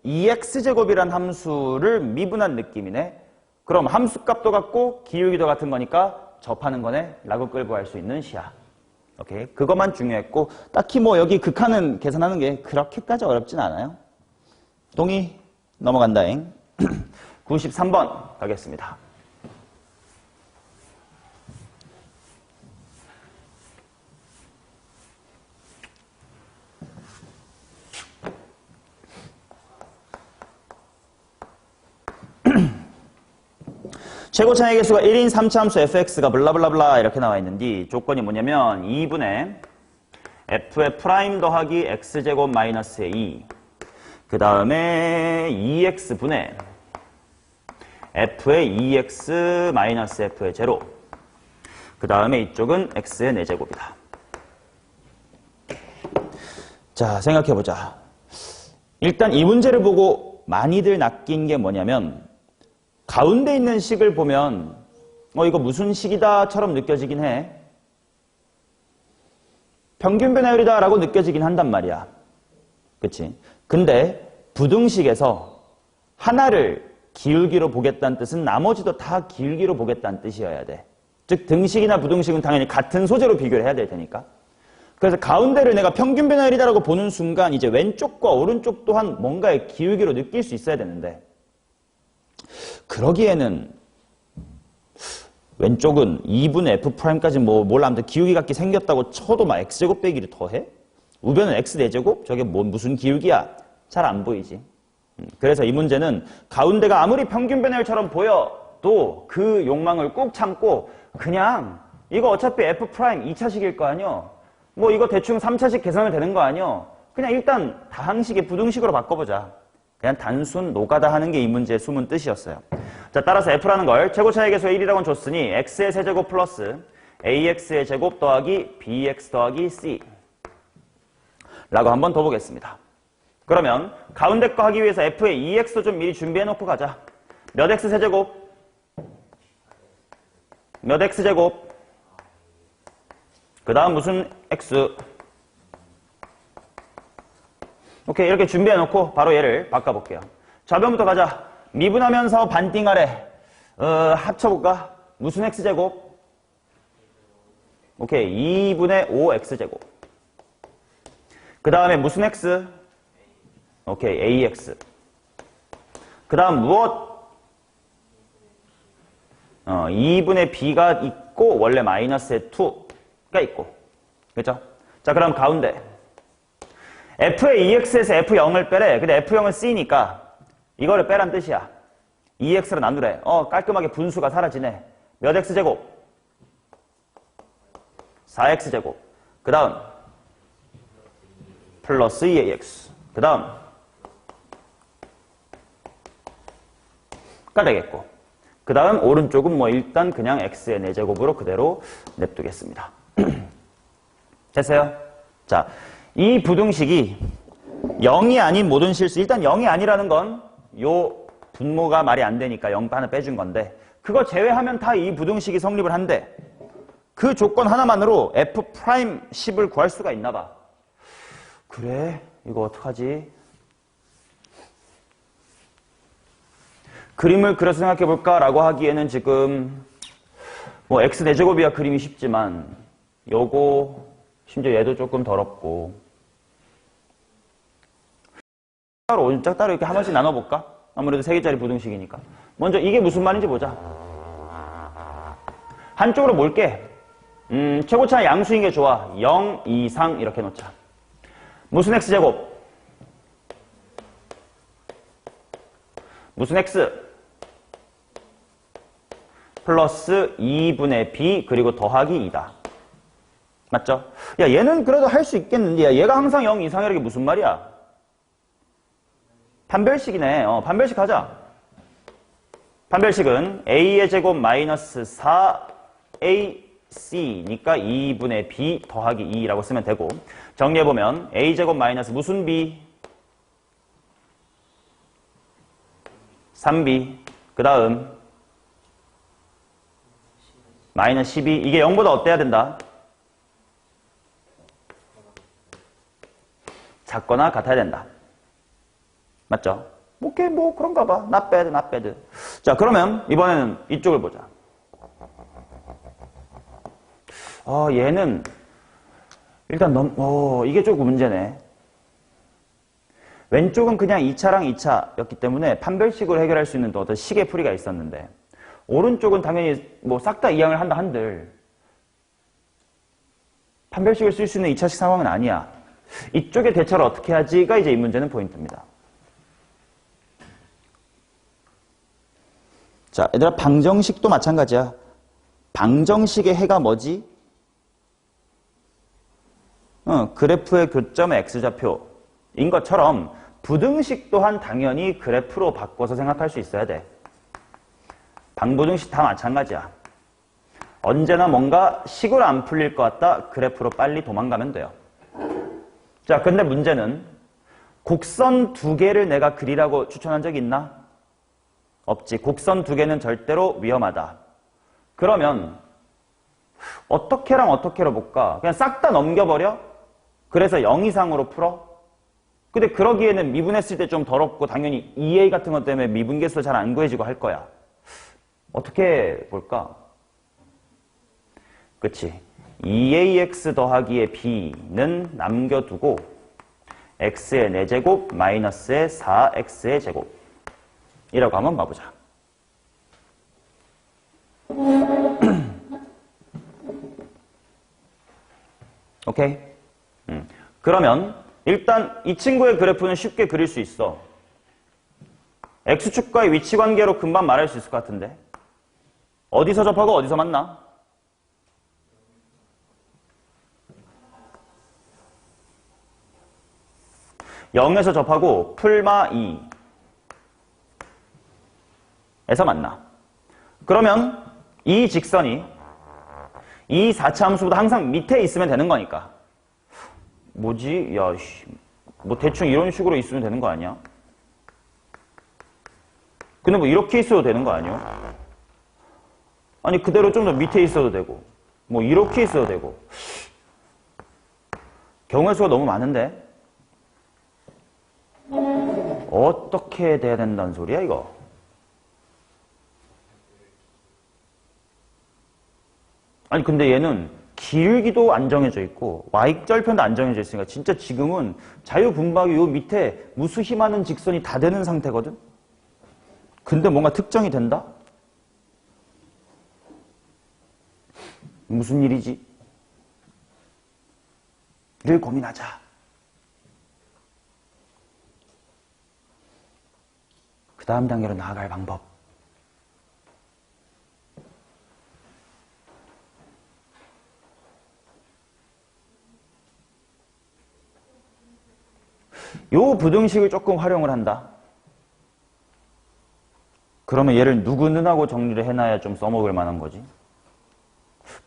2x제곱이란 함수를 미분한 느낌이네. 그럼 함수값도 같고 기울기도 같은 거니까 접하는 거네. 라고 끌고 갈 수 있는 시야. 오케이. 그것만 중요했고 딱히 뭐 여기 극한은 계산하는 게 그렇게까지 어렵진 않아요. 동의 넘어간다잉. 93번 가겠습니다. 최고차의 개수가 1인 3차 함수 fx가 블라블라블라 이렇게 나와 있는데 조건이 뭐냐면 2분의 f의 프라임 더하기 x제곱 마이너스의 2 그 다음에 2x분의 f의 2x 마이너스 f의 제로 그 다음에 이쪽은 x의 4제곱이다. 자, 생각해보자. 일단 이 문제를 보고 많이들 낚인 게 뭐냐면 가운데 있는 식을 보면 이거 무슨 식이다처럼 느껴지긴 해. 평균 변화율이다라고 느껴지긴 한단 말이야. 그치? 근데 부등식에서 하나를 기울기로 보겠다는 뜻은 나머지도 다 기울기로 보겠다는 뜻이어야 돼. 즉 등식이나 부등식은 당연히 같은 소재로 비교를 해야 될 테니까. 그래서 가운데를 내가 평균 변화율이다라고 보는 순간 이제 왼쪽과 오른쪽 또한 뭔가의 기울기로 느낄 수 있어야 되는데 그러기에는 왼쪽은 2분의 F'까지 몰라 아무튼 기울기 같게 생겼다고 쳐도 막 X제곱 빼기를 더해? 우변은 X 4제곱? 저게 무슨 기울기야? 잘 안 보이지. 그래서 이 문제는 가운데가 아무리 평균 변화율처럼 보여도 그 욕망을 꾹 참고 그냥 이거 어차피 F' 2차식일 거 아니요? 뭐 이거 대충 3차식 계산하면 되는 거 아니요? 그냥 일단 다항식의 부등식으로 바꿔보자. 그냥 단순 노가다 하는 게 이 문제의 숨은 뜻이었어요. 자, 따라서 F라는 걸 최고차의 계수의 1이라고는 줬으니 X의 세제곱 플러스 AX의 제곱 더하기 BX 더하기 C 라고 한번 더 보겠습니다. 그러면 가운데 거 하기 위해서 F의 2X도 좀 미리 준비해놓고 가자. 몇 X 세제곱? 몇 X제곱? 그 다음 무슨 X? 오케이, 이렇게 준비해놓고 바로 얘를 바꿔볼게요. 좌변부터 가자. 미분하면서 반띵 아래 합쳐볼까? 무슨 X제곱? 오케이, 2분의 5X제곱. 그 다음에 무슨 X? 오케이, AX. 그 다음 무엇? 2분의 B가 있고 원래 마이너스의 2가 있고. 그렇죠? 자, 그럼 가운데 F의 2X에서 F0을 빼래. 근데 F0은 C니까 이거를 빼란 뜻이야. 2X로 나누래. 깔끔하게 분수가 사라지네. 몇 X제곱? 4X제곱. 그 다음 플러스 2AX. 그 다음 가 되겠고. 그 다음 오른쪽은 뭐 일단 그냥 X의 4제곱으로 그대로 냅두겠습니다. 됐어요? 자, 이 부등식이 0이 아닌 모든 실수. 일단 0이 아니라는 건 요 분모가 말이 안 되니까 0 하나 빼준 건데 그거 제외하면 다 이 부등식이 성립을 한대. 그 조건 하나만으로 F'10을 구할 수가 있나 봐. 그래? 이거 어떡하지? 그림을 그려서 생각해볼까? 라고 하기에는 지금 뭐 X 4제곱이야 그림이 쉽지만 요거 심지어 얘도 조금 더럽고 따로 이렇게 한 번씩 나눠볼까? 아무래도 3개짜리 부등식이니까. 먼저 이게 무슨 말인지 보자. 한쪽으로 몰게. 최고차는 양수인 게 좋아. 0 이상 이렇게 놓자. 무슨 X제곱? 무슨 X? 플러스 2분의 B 그리고 더하기 2다. 맞죠? 야, 얘는 그래도 할 수 있겠는데 야, 얘가 항상 0 이상이라는 게 무슨 말이야? 판별식이네. 판별식 하자. 판별식은 A의 제곱 마이너스 4AC니까 2분의 B 더하기 2라고 쓰면 되고 정리해보면 A제곱 마이너스 무슨 B? 3B. 그 다음 마이너스 12. 이게 0보다 어때야 된다? 작거나 같아야 된다. 맞죠? 오케이, 뭐 그런가 봐. not bad, not bad. 자, 그러면 이번에는 이쪽을 보자. 얘는 일단 이게 조금 문제네. 왼쪽은 그냥 2차랑 2차였기 때문에 판별식으로 해결할 수 있는 또 어떤 식의 풀이가 있었는데 오른쪽은 당연히 뭐 싹 다 이항을 한다 한들 판별식을 쓸 수 있는 2차식 상황은 아니야. 이쪽의 대처를 어떻게 하지가 이제 이 문제는 포인트입니다. 자, 얘들아 방정식도 마찬가지야. 방정식의 해가 뭐지? 그래프의 교점의 x좌표인 것처럼 부등식 또한 당연히 그래프로 바꿔서 생각할 수 있어야 돼. 방부등식 다 마찬가지야. 언제나 뭔가 식으로 안 풀릴 것 같다. 그래프로 빨리 도망가면 돼요. 자, 근데 문제는 곡선 2개를 내가 그리라고 추천한 적 있나? 없지. 곡선 두 개는 절대로 위험하다. 그러면 어떻게랑 어떻게로 볼까? 그냥 싹 다 넘겨버려? 그래서 0 이상으로 풀어? 근데 그러기에는 미분했을 때 좀 더럽고 당연히 2a 같은 것 때문에 미분계수도 잘 안 구해지고 할 거야. 어떻게 볼까? 그치. 2ax 더하기의 b는 남겨두고 x의 4제곱 마이너스의 4x의 제곱 이라고 한번 봐보자. 오케이? 그러면 일단 이 친구의 그래프는 쉽게 그릴 수 있어. x축과의 위치관계로 금방 말할 수 있을 것 같은데. 어디서 접하고 어디서 만나? (0에서) 접하고 풀마 2에서 만나. 그러면 이 직선이 이 4차 함수보다 항상 밑에 있으면 되는 거니까. 뭐지? 야, 씨. 뭐 대충 이런 식으로 있으면 되는 거 아니야? 근데 뭐 이렇게 있어도 되는 거 아니야? 아니 그대로 좀 더 밑에 있어도 되고 뭐 이렇게 있어도 되고. 경우의 수가 너무 많은데 어떻게 돼야 된다는 소리야 이거? 아니 근데 얘는 길기도 안 정해져 있고 y절편도 안 정해져 있으니까 진짜 지금은 자유분방이 요 밑에 무수히 많은 직선이 다 되는 상태거든? 근데 뭔가 특정이 된다? 무슨 일이지? 를 고민하자. 그 다음 단계로 나아갈 방법. 요 부등식을 조금 활용을 한다. 그러면 얘를 누구는 하고 정리를 해놔야 좀 써먹을 만한 거지.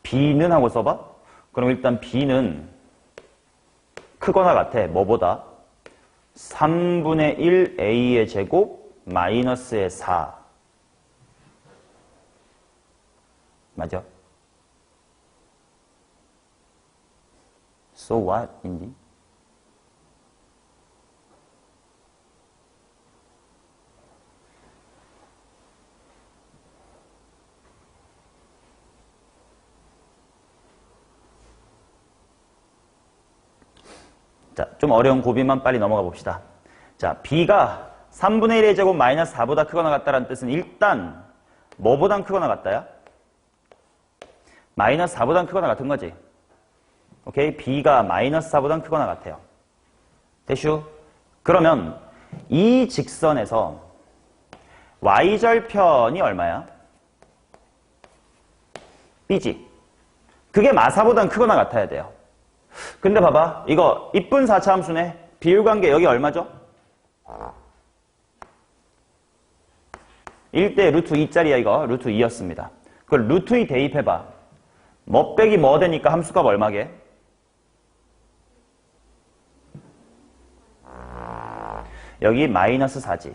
b는 하고 써봐? 그럼 일단 b는 크거나 같아. 뭐보다? 3분의 1 a의 제곱 마이너스의 4. 맞아? So what? 인지? 자, 좀 어려운 고비만 빨리 넘어가 봅시다. 자, b가 3분의 1의 제곱 마이너스 4보다 크거나 같다는 뜻은 일단 뭐보단 크거나 같다야? 마이너스 4보단 크거나 같은 거지. 오케이? b가 마이너스 4보단 크거나 같아요. 됐슈? 그러면 이 직선에서 y절편이 얼마야? b지. 그게 마사보단 크거나 같아야 돼요. 근데 봐봐. 이거 이쁜 4차 함수네. 비율관계 여기 얼마죠? 1대 루트 2짜리야 이거. 루트 2였습니다. 그걸 루트 2 대입해봐. 뭐 빼기 뭐 되니까 함수값 얼마게? 여기 마이너스 4지.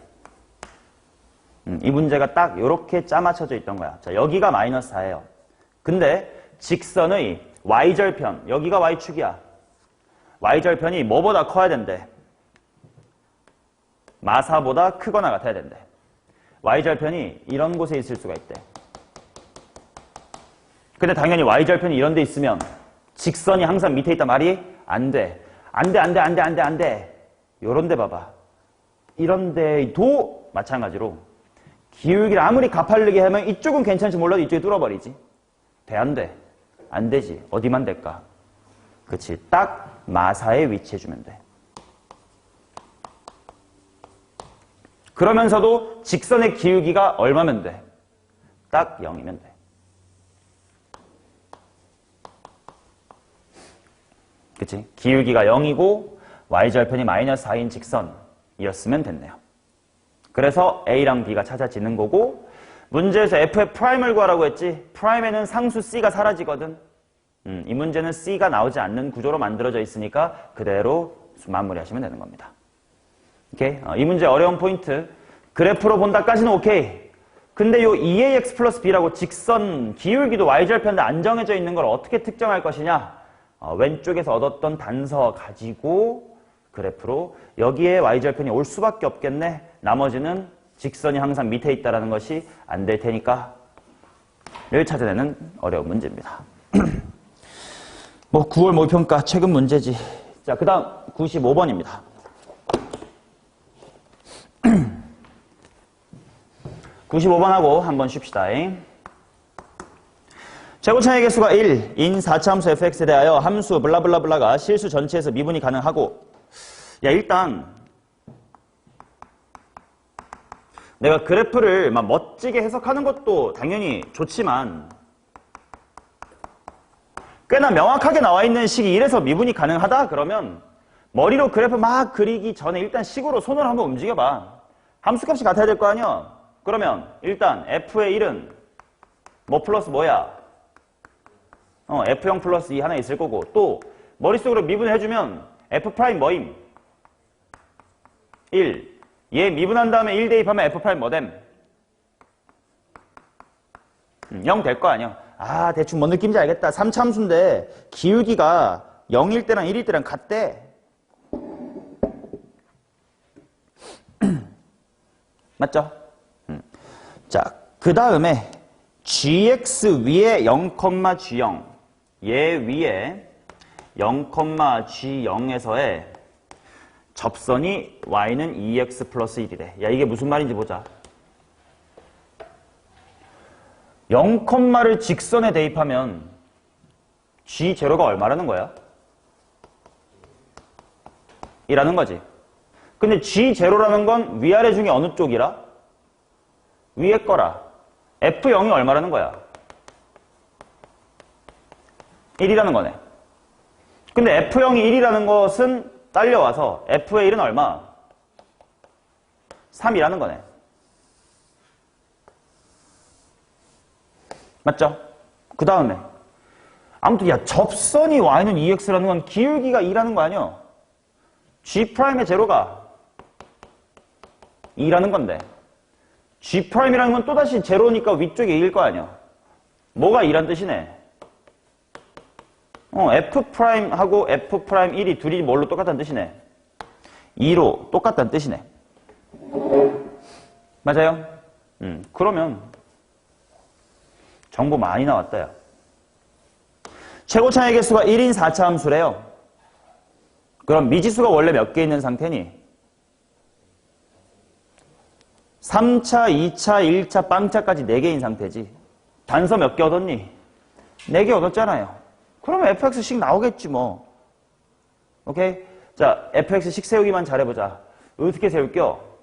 이 문제가 딱 이렇게 짜맞춰져 있던 거야. 자, 여기가 마이너스 4예요. 근데 직선의 y절편, 여기가 y축이야. y절편이 뭐보다 커야 된대? 마사보다 크거나 같아야 된대. y절편이 이런 곳에 있을 수가 있대. 근데 당연히 y절편이 이런 데 있으면 직선이 항상 밑에 있단 말이 안 돼. 안 돼. 요런 데 봐봐. 이런 데도 마찬가지로 기울기를 아무리 가파르게 하면 이쪽은 괜찮지 몰라도 이쪽에 뚫어버리지. 돼, 안 돼? 안 되지. 어디만 될까? 그치. 딱 마사에 위치해주면 돼. 그러면서도 직선의 기울기가 얼마면 돼? 딱 0이면 돼. 그치? 기울기가 0이고 y절편이 마이너스 4인 직선이었으면 됐네요. 그래서 A랑 B가 찾아지는 거고 문제에서 F의 프라임을 구하라고 했지. 프라임에는 상수 C가 사라지거든. 이 문제는 C가 나오지 않는 구조로 만들어져 있으니까 그대로 마무리하시면 되는 겁니다. 오케이? 이 문제 어려운 포인트. 그래프로 본다까지는 오케이. 근데 요 2ax 플러스 b라고 직선 기울기도 y절편인데 안 정해져 있는 걸 어떻게 특정할 것이냐? 왼쪽에서 얻었던 단서 가지고 그래프로 여기에 y절편이 올 수밖에 없겠네. 나머지는 직선이 항상 밑에 있다는 것이 안 될 테니까 를 찾아내는 어려운 문제입니다. 뭐 9월 모의평가 최근 문제지. 자, 그 다음 95번입니다. 95번하고 한번 쉽시다. 최고차의 개수가 1인 4차함수 fx에 대하여 함수 블라블라블라가 실수 전체에서 미분이 가능하고, 야, 일단 내가 그래프를 막 멋지게 해석하는 것도 당연히 좋지만 꽤나 명확하게 나와 있는 식이 1에서 미분이 가능하다? 그러면 머리로 그래프 막 그리기 전에 일단 식으로 손으로 한번 움직여봐. 함수값이 같아야 될 거 아니야? 그러면 일단 f의 1은 뭐 플러스 뭐야? f0 플러스 2 하나 있을 거고, 또 머릿속으로 미분을 해주면 f 프라임 뭐임? 1. 얘 미분한 다음에 1 대입하면 f 프라임 뭐됨? 0 될 거 아니야. 아, 대충 뭔 느낌인지 알겠다. 3차 함수인데 기울기가 0일 때랑 1일 때랑 같대. 맞죠? 자, 그 다음에 gx 위에 0,g0 얘 위에 0,g0에서의 접선이 y는 2x 플러스 1이래. 야, 이게 무슨 말인지 보자. 0,를 직선에 대입하면 g0가 얼마라는 거야? 이라는 거지. 근데 g0라는 건 위아래 중에 어느 쪽이라? 위에 거라. f0이 얼마라는 거야? 1이라는 거네. 근데 f0이 1이라는 것은 딸려와서 f의 1은 얼마? 3이라는 거네. 맞죠? 그 다음에 아무튼 야, 접선이 y는 2x라는 건 기울기가 2라는 거 아니야? g'의 제로가 2라는 건데 g'이라는 건 또다시 제로니까 위쪽에 2일 거 아니야? 뭐가 2란 뜻이네? f'하고 f'1이 둘이 뭘로 똑같다는 뜻이네? 2로 똑같다는 뜻이네. 맞아요? 그러면 정보 많이 나왔다, 야. 최고차의 개수가 1인 4차 함수래요. 그럼 미지수가 원래 몇 개 있는 상태니? 3차, 2차, 1차, 빵차까지 4개인 상태지. 단서 몇 개 얻었니? 4개 얻었잖아요. 그러면 fx식 나오겠지 뭐. 오케이? 자, fx식 세우기만 잘해보자. 어떻게 세울게요?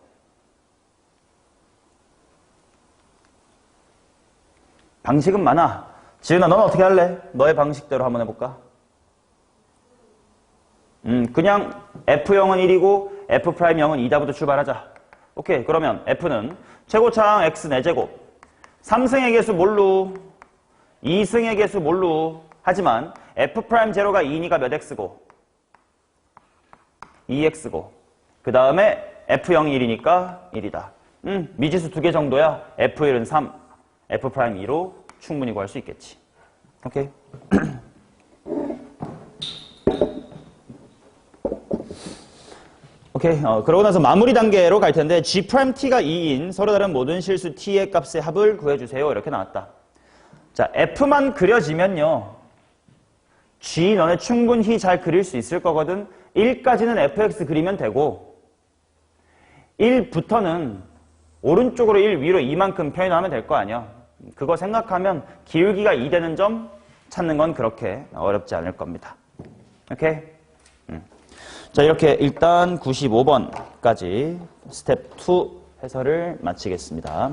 방식은 많아. 지은아, 넌 어떻게 할래? 너의 방식대로 한번 해볼까? 그냥 f0은 1이고 f'0은 2다부터 출발하자. 오케이, 그러면 f는 최고차항 x 4제곱 3승의 개수 뭘로? 2승의 개수 뭘로? 하지만 f'0가 2니까 몇 x고? 2x고 그 다음에 f0이 1이니까 1이다. 미지수 2개 정도야. f1은 3, f'2로 충분히 구할 수 있겠지. 오케이? 오케이. 그러고 나서 마무리 단계로 갈 텐데 g't가 2인 서로 다른 모든 실수 t의 값의 합을 구해주세요. 이렇게 나왔다. 자, f만 그려지면요. g 너네 충분히 잘 그릴 수 있을 거거든. 1까지는 fx 그리면 되고 1부터는 오른쪽으로 1, 위로 2만큼 표현하면 될 거 아니야. 그거 생각하면 기울기가 2 되는 점 찾는 건 그렇게 어렵지 않을 겁니다. 오케이? 자, 이렇게 일단 95번까지 스텝 2 해설을 마치겠습니다.